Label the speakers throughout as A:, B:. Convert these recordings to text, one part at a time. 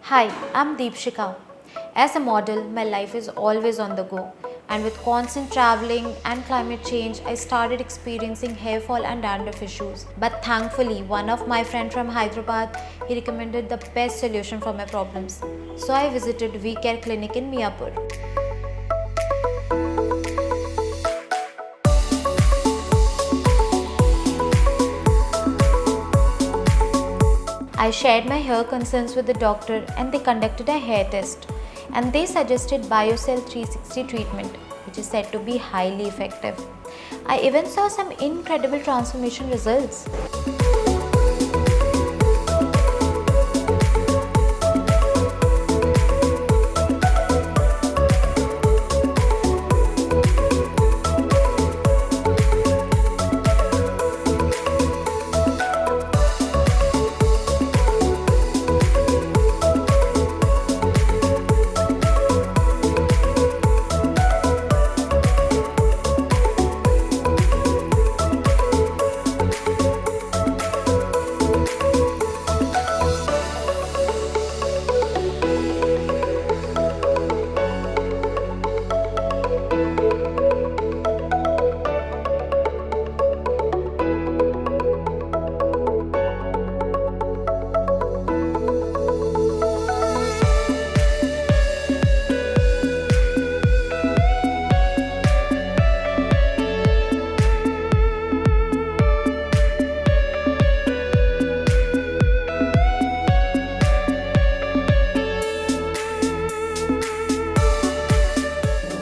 A: Hi, I'm Deepshikha. As a model, my life is always on the go, and with constant traveling and climate change, I started experiencing hair fall and dandruff issues. But thankfully, one of my friends from Hyderabad, he recommended the best solution for my problems. So I visited VCare clinic in Miapur. I shared my hair concerns with the doctor and they conducted a hair test, and they suggested Biocell 360 treatment, which is said to be highly effective. I even saw some incredible transformation results.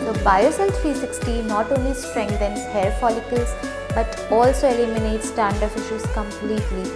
A: So Biocell 360 not only strengthens hair follicles but also eliminates dandruff issues completely.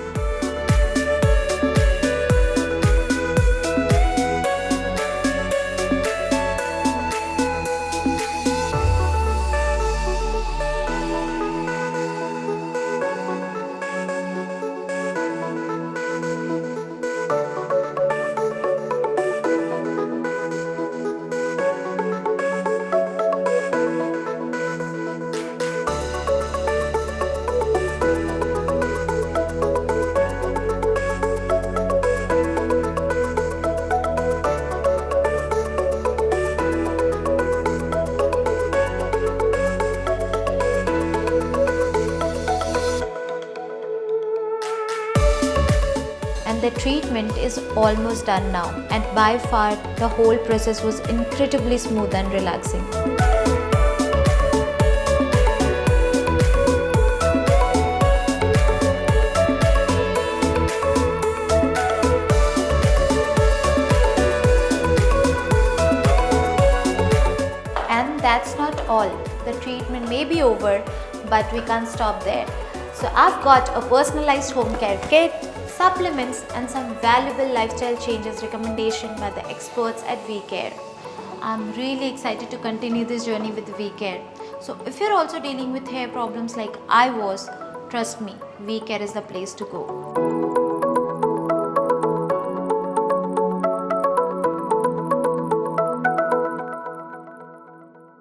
A: And the treatment is almost done now, and by far the whole process was incredibly smooth and relaxing. And that's not all. The treatment may be over, but we can't stop there. So I've got a personalized home care kit, supplements and some valuable lifestyle changes recommendation by the experts at VCare. I'm really excited to continue this journey with VCare. So if you're also dealing with hair problems like I was, trust me, VCare is the place to go.